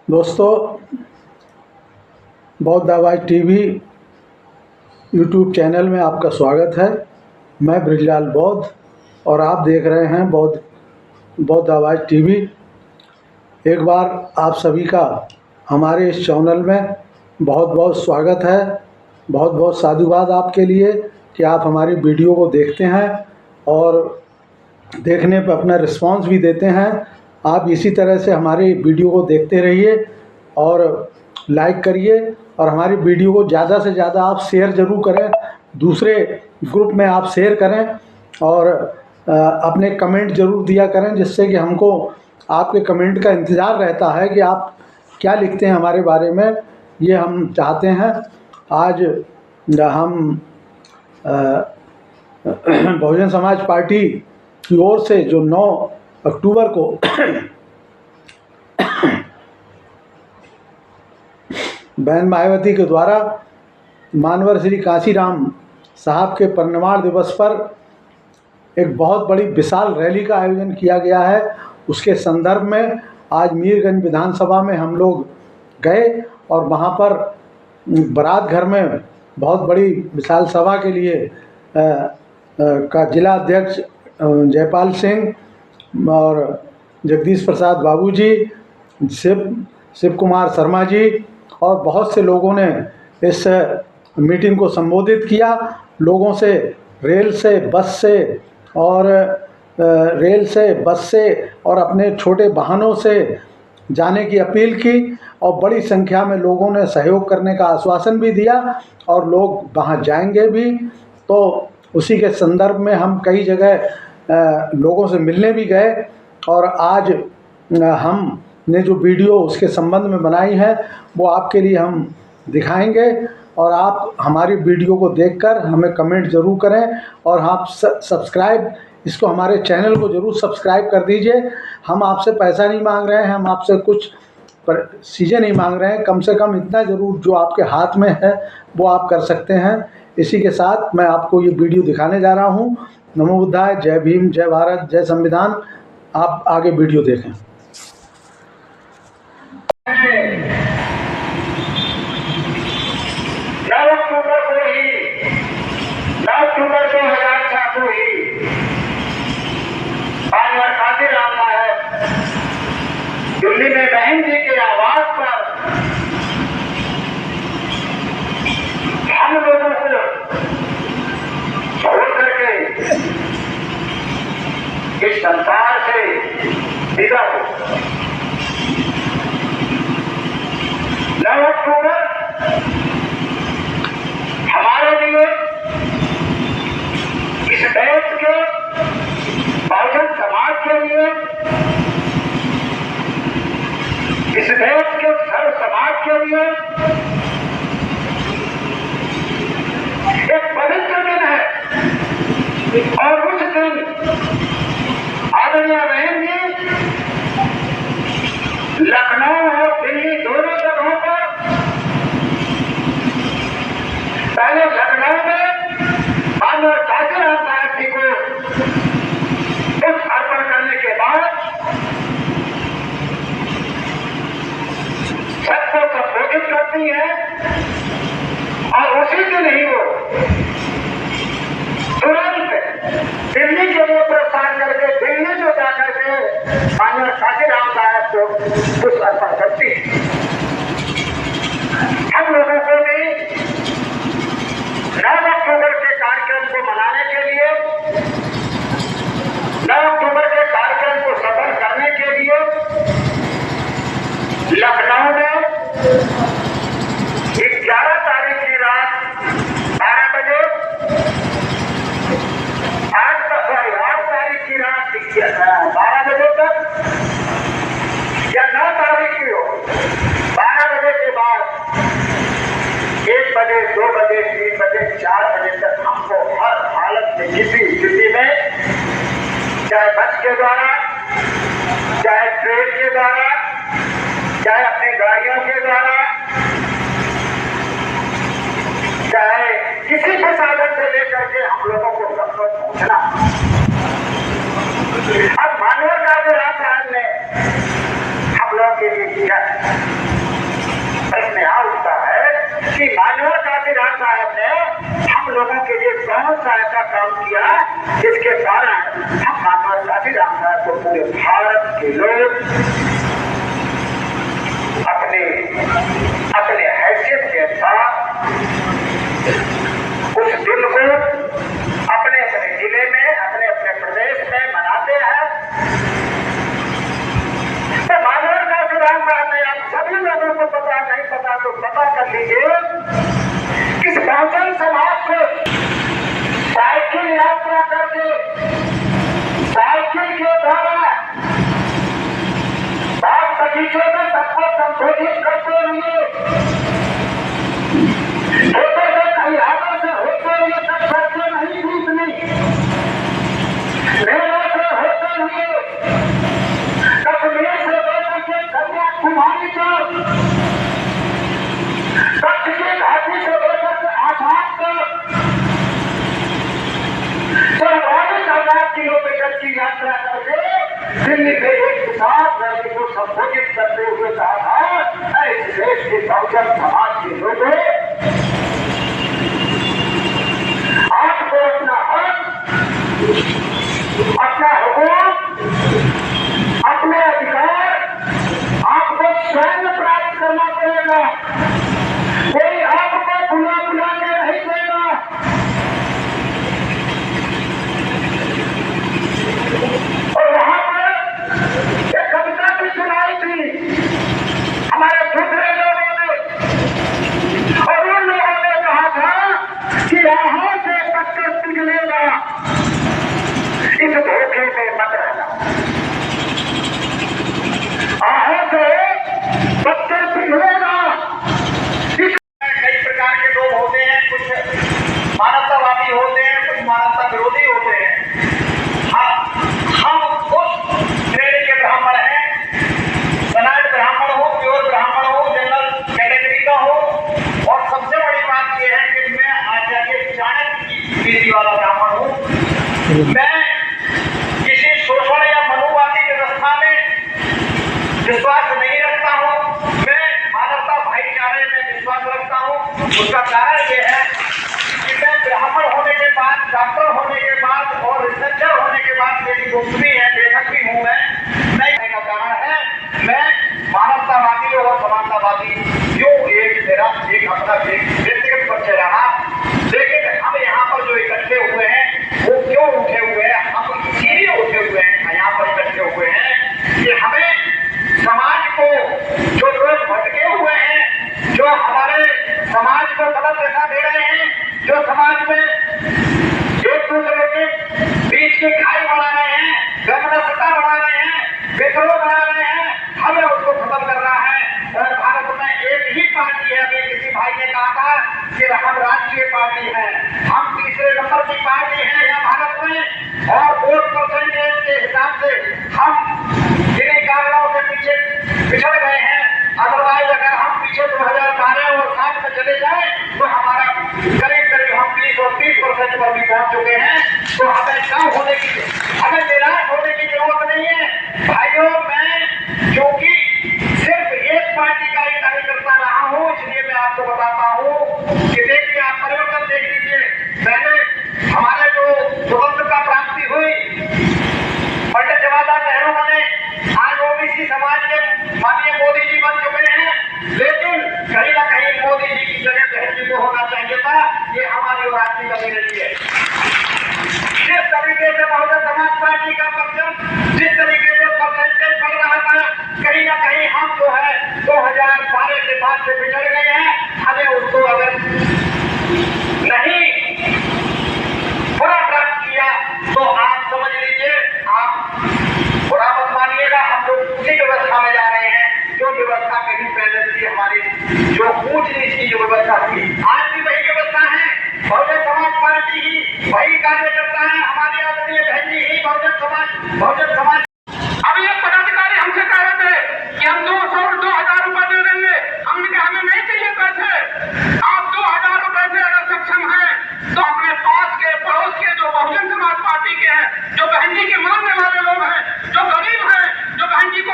दोस्तों, बौद्ध आवाज़ टीवी यूट्यूब चैनल में आपका स्वागत है। मैं ब्रिजलाल बौद्ध और आप देख रहे हैं बौद्ध आवाज़ टीवी। एक बार आप सभी का हमारे इस चैनल में बहुत बहुत स्वागत है। बहुत बहुत साधुवाद आपके लिए कि आप हमारी वीडियो को देखते हैं और देखने पर अपना रिस्पांस भी देते हैं। आप इसी तरह से हमारी वीडियो को देखते रहिए और लाइक करिए और हमारी वीडियो को ज़्यादा से ज़्यादा आप शेयर ज़रूर करें, दूसरे ग्रुप में आप शेयर करें और अपने कमेंट ज़रूर दिया करें, जिससे कि हमको आपके कमेंट का इंतज़ार रहता है कि आप क्या लिखते हैं हमारे बारे में, ये हम चाहते हैं। आज हम बहुजन समाज पार्टी की ओर से जो 9 अक्टूबर को बहन मायावती के द्वारा मानवर श्री कांशीराम साहब के परिनिर्वाण दिवस पर एक बहुत बड़ी विशाल रैली का आयोजन किया गया है, उसके संदर्भ में आज मीरगंज विधानसभा में हम लोग गए और वहाँ पर बारात घर में बहुत बड़ी विशाल सभा के लिए का जिला अध्यक्ष जयपाल सिंह और जगदीश प्रसाद बाबूजी, शिव कुमार शर्मा जी और बहुत से लोगों ने इस मीटिंग को संबोधित किया। लोगों से रेल से बस से और अपने छोटे वाहनों से जाने की अपील की और बड़ी संख्या में लोगों ने सहयोग करने का आश्वासन भी दिया और लोग वहाँ जाएंगे भी। तो उसी के संदर्भ में हम कई जगह लोगों से मिलने भी गए और आज हमने जो वीडियो उसके संबंध में बनाई है वो आपके लिए हम दिखाएंगे और आप हमारी वीडियो को देखकर हमें कमेंट ज़रूर करें और आप इसको हमारे चैनल को ज़रूर सब्सक्राइब कर दीजिए। हम आपसे पैसा नहीं मांग रहे हैं, हम आपसे कुछ चीज़ें नहीं मांग रहे हैं, कम से कम इतना ज़रूर जो आपके हाथ में है वो आप कर सकते हैं। इसी के साथ मैं आपको ये वीडियो दिखाने जा रहा हूँ। नमो बुद्धाय, जय भीम, जय भारत, जय संविधान। आप आगे वीडियो देखें। 9 अक्टूबर को ही 9 अक्टूबर 2004 को ही मानवर कांशीराम साहब दिल्ली में बहन जी के आवास पर हम लोगों को छोड़ करके इस संसार से विदा हो। 9 अक्टूबर हमारे लिए, इस देश के बहुजन समाज के लिए, इस देश के सर्व समाज के लिए एक पवित्र दिन है और उस दिन आदरणीय बहन जी लखनऊ और दिल्ली दोनों जगहों पर, पहले लखनऊ में मानवर कांशीराम साहब जी को पुष्प अर्पण करने के बाद सबको संबोधित करती है और उसी दिन ही वो तुरंत दिल्ली के लिए प्रस्थान करके दिल्ली में जाकर के मानवर कांशीराम साहब को पुष्प अर्पण करती है। हम लोगों को भी 9 अक्टूबर के कार्यक्रम को मनाने के लिए, 9 अक्टूबर के कार्यक्रम को सफल करने के लिए लखनऊ में 11 तारीख की रात 12 बजे, 8 तारीख की रात 12 बजे तक या 9 तारीख की हो सा ऐसा काम किया जिसके कारण हम महात्मा काशीराम साहब को पूरे भारत के लोग अपने हैसियत के साथ उस दिन को अपने अपने जिले में अपने अपने प्रदेश में मनाते हैं। तो महात्मा काशीराम साहब ने आप सभी लोगों को पता नहीं पता तो पता कर लीजिए, किस बहुजन समाज को साइकिल यात्रा करके साइकिल के द्वारा बाग बगीचों में सबको संबोधित करते हुए खेतों में खलिहानों से होते हुए सब सड़कें नहीं टूटनी, मेलों से होते हुए कश्मीर से लेकर के कन्याकुमारी तक, कच्छ की घाटी से लेकर के आसाम तक 44,000 किलोमीटर की यात्रा करके दिल्ली में एक साथ रैली को संबोधित करते हुए कहा था, इस देश के बहुजन समाज के लोगों, आपको अपना हक, अपना हुकूक, अपने अधिकार आपको स्वयं प्राप्त करना पड़ेगा। कोई आपको बुला के नहीं देगा। और वहां पर एक कविता भी सुनाई थी हमारे दूसरे लोगों ने, और उन लोगों ने कहा था कि यहाँ से पत्थर पिघलेगा, इस धोखे में मत रहना। यहाँ से पत्थर पिघलेगा। कई प्रकार के लोग होते हैं, कुछ मानवतावादी होते हैं, कुछ मानवता विरोधी होते हैं। हम उस श्रेणी के ब्राह्मण हैं, सनातन ब्राह्मण हो, प्योर ब्राह्मण हो, जनरल कैटेगरी का हो, और सबसे बड़ी बात यह है कि मैं आचार्य चाणक्य की पीढ़ी वाला ब्राह्मण हूँ। मैं किसी शोषण या मनुवादी व्यवस्था में विश्वास नहीं रखता हूँ। मैं मानवता भाईचारे में विश्वास रखता हूँ। उसका कारण यह है कि मैं ब्राह्मण होने के बाद, डॉक्टर होने के बाद और रिसर्चर होने के बाद, मेरी नौकरी है, लेखक भी हूँ मैं का कारण है मैं मानवतावादी और समानतावादी जो मेरा अपना व्यक्तिगत परिचय रहा। लेकिन हम यहाँ पर जो इकट्ठे हुए हैं वो क्यों उठे हुए हैं, हम इसीलिए उठे हुए हैं, यहाँ पर इकट्ठे हुए हैं कि हमें समाज को, जो लोग भटके हुए हैं, जो हमारे समाज को गलत दिशा दे रहे हैं, जो समाज में एक दूसरे के बीच की खाई बढ़ा रहे हैं, वैमनस्यता बढ़ा रहे हैं, विद्रोह बढ़ा रहे हैं, हमें उसको खत्म करना है। और भारत में एक ही पार्टी है, अभी किसी भाई ने कहा था कि हम राष्ट्रीय पार्टी है, हम तीसरे नंबर की पार्टी है यहाँ भारत में, और वोट परसेंटेज के हिसाब से हम जिन्हीं कारणों से पीछे पिछड़ गए हैं। अदरवाइज अगर हम पीछे 2012 और 7 में चले जाए तो हमारा करीब हम 20 और 30% पर भी पहुंच चुके हैं। तो हमें निराश होने की जरूरत नहीं है भाइयों। मैं जो कि सिर्फ एक पार्टी का ही कार्यकर्ता रहा हूँ, इसलिए मैं आपको बताता हूँ कि देखिए, आप परिवर्तन देख लीजिए। पहले हमारे जो स्वतंत्रता प्राप्ति हुई, पंडित जवाहरलाल नेहरू बने, आज ओबीसी समाज के माननीय मोदी जी बन चुके हैं। लेकिन कहीं ना कहीं मोदी जी की जगह बहन जी को होना चाहिए था। ये हमारी और आपकी कमी नहीं है। जिस तरीके से बहुजन समाज पार्टी का परचम, जिस तरीके से परसेंटेज बढ़ रहा था, कहीं ना कहीं हम जो है 2012 के बाद से बिछड़ गए हैं। हमें उसको अगर नहीं पूरा प्राप्त किया तो आप समझ लीजिए, आप बुरा मत मानिएगा, हम लोग उसी व्यवस्था में जा रहे हैं जो व्यवस्था कहीं पहले थी। हमारी जो ऊंच नीच की जो व्यवस्था थी, आज भी वही व्यवस्था है। बहुजन समाज पार्टी ही वही कार्य करता है। हमारी आदरणीय बहन जी ही बहुजन समाज। अभी एक पदाधिकारी हमसे कह रहे थे कि हम 200 और 2000 रुपए दे देंगे। हमने कहा हमें नहीं चाहिए पैसे। आप 2000 रुपए से अगर सक्षम हैं तो अपने पास के पड़ोस के जो बहुजन समाज पार्टी के हैं, जो बहन जी के मानने वाले लोग हैं, जो गरीब हैं, जो बहन जी को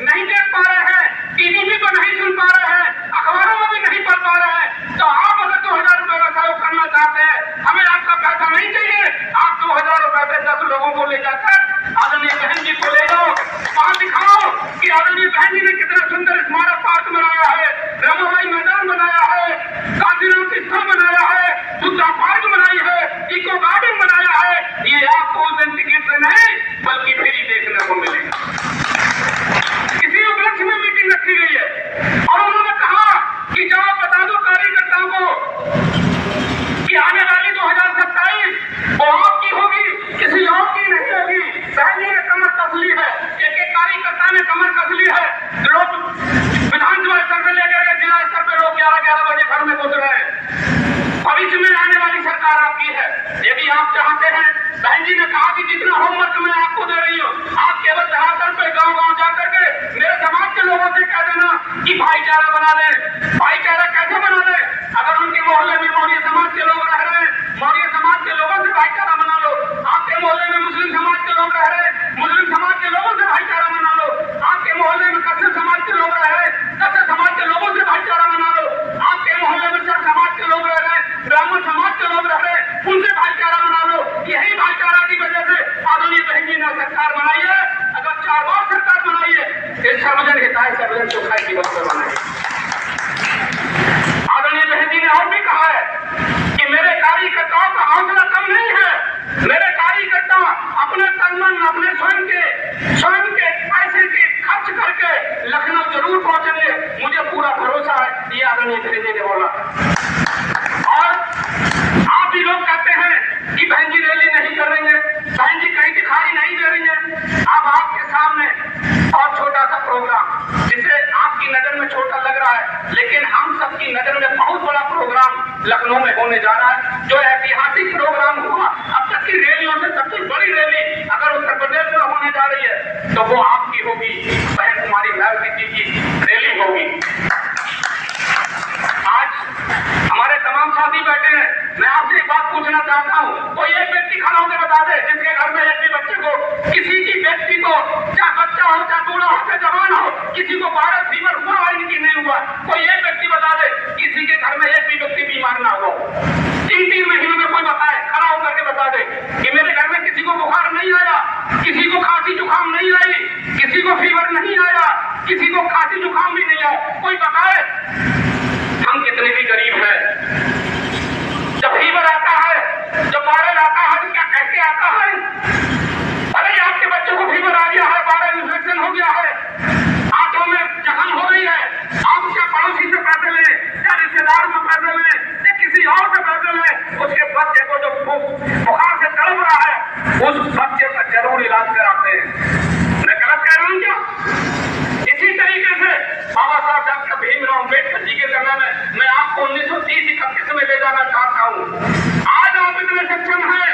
नहीं देख पा रहे हैं, टीवी भी को नहीं सुन पा रहे हैं, अखबारों में भी नहीं पढ़ पा रहे हैं, तो आप इस सर्वजन हिताय सर्वजन सुखाय की वस्तु बनाए। आदरणीय बहन जी ने और भी कहा है कि मेरे कार्यकर्ताओं का हौसला कम नहीं है, मेरे कार्यकर्ता अपने तन मन अपने स्वयं के पैसे के खर्च करके लखनऊ जरूर पहुंचेंगे, मुझे पूरा भरोसा है, ये आदरणीय बहन जी ने बोला। और आप भी लोग कहते हैं कि बहन जी रैली नहीं कर रही है, बहन जी कहीं दिखाई नहीं दे रही है। अब आपके सामने और छोटा सा प्रोग्राम जिसे आपकी नजर में छोटा लग रहा है, लेकिन हम सबकी नजर में बहुत बड़ा प्रोग्राम लखनऊ में होने जा रहा है, जो ऐतिहासिक प्रोग्राम हुआ। अब तक की रैलियों से सबसे बड़ी रैली अगर उत्तर प्रदेश में होने जा रही है तो वो आपकी होगी, बहन कुमारी मायावती जी की रैली होगी। आज हमारे तमाम साथी बैठे हैं, मैं आपसे एक बात पूछना चाहता हूँ, कोई एक व्यक्ति खड़ा होकर बता दे जिसके घर में एक भी बच्चे को, किसी की व्यक्ति को, चाहे बच्चा हो, चाहे बूढ़ा हो, चाहे जवान हो, किसी को वायरल फीवर हुआ है कि नहीं हुआ, कोई एक व्यक्ति बता दे किसी के घर में एक भी व्यक्ति बीमार ना हुआ। 3-3 महीनों में कोई बताए, खड़ा होकर के बता दे कि मेरे घर में किसी को बुखार नहीं आया, किसी को खांसी जुकाम नहीं आई, किसी को फीवर नहीं आया, किसी को खांसी जुकाम भी नहीं आया, कोई बताए। हम कितने भी गरीब हैं, जब फीवर आता है, जब वायरल आता है तो क्या कैसे आता है? अरे आपके बच्चों को फीवर आ गया है, वायरल इन्फेक्शन हो गया है, आंतों में जखम हो रही है, आप क्या पड़ोसी से पैसे लें, या रिश्तेदार से पैसे लें, या किसी और से पैसे लें, उसके बच्चे को जो बुखार से तड़प रहा है उस बच्चे का जरूर इलाज कराते हैं। मैं गलत कह रहा हूँ क्या? इसी तरीके से बाबा साहब डॉक्टर भीमराव अम्बेडकर जी के समय में मैं आपको 1930-31 में ले जाना चाहता हूँ। आज आप इतने सक्षम हैं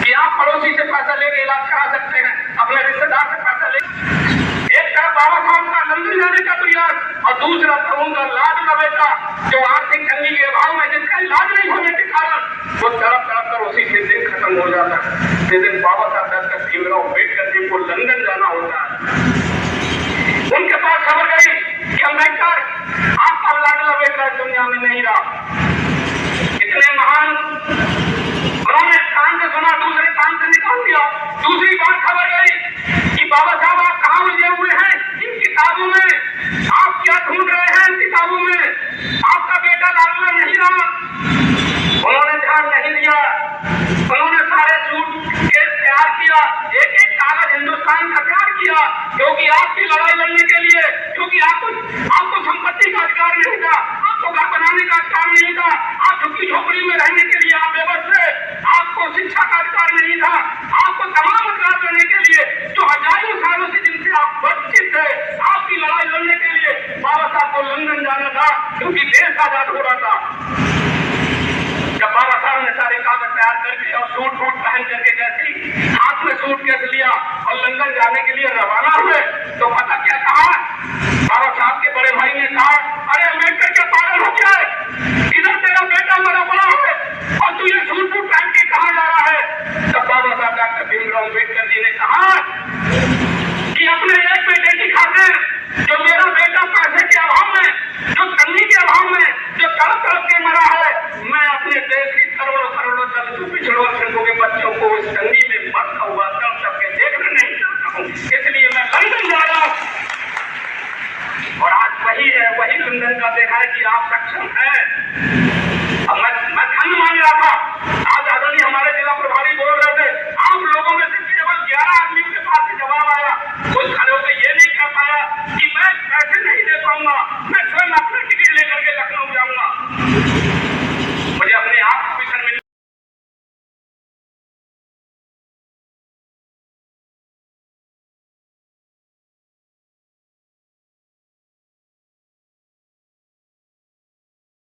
कि आप पड़ोसी से पैसा लेके इलाज करा सकते हैं, अपने रिश्तेदार से पैसा ले। एक तरफ बाबा साहब का लंदन जाने का प्रयास और दूसरा तरफ उनका लाडला बेटा जो आर्थिक तंगी के अभाव में जिसका इलाज नहीं होने के कारण वो तड़प कर उसी से दिन खत्म हो जाता है। जिस दिन बाबा साहब डॉक्टर भीमराव अम्बेडकर जी को लंदन जाना होता है, उनके पास खबर गई कि अम्बेडकर आपका लाडला बेटा दुनिया में नहीं रहा। इतने महान, उन्होंने कान से सुना, दूसरे कान से निकाल दिया। दूसरी बात खबर गई कि बाबा साहब आप कहाँ उलझे हुए हैं, इन किताबों में आप क्या ढूंढ रहे हैं, इन किताबों में आपका बेटा लाडला नहीं रहा। उन्होंने ध्यान नहीं दिया, उन्होंने सारे सूट केस तैयार किया, एक एक कागज हिंदुस्तान का तैयार किया, क्योंकि आपकी लड़ाई लड़ने के लिए, क्योंकि आपको संपत्ति का अधिकार नहीं था, आपको घर बनाने का अधिकार नहीं था, आप झुग्गी झोपड़ी में रहने के लिए आप बेबस थे, आपको शिक्षा का अधिकार नहीं था, आपको तमाम अधिकार देने के लिए जो हजारों सालों से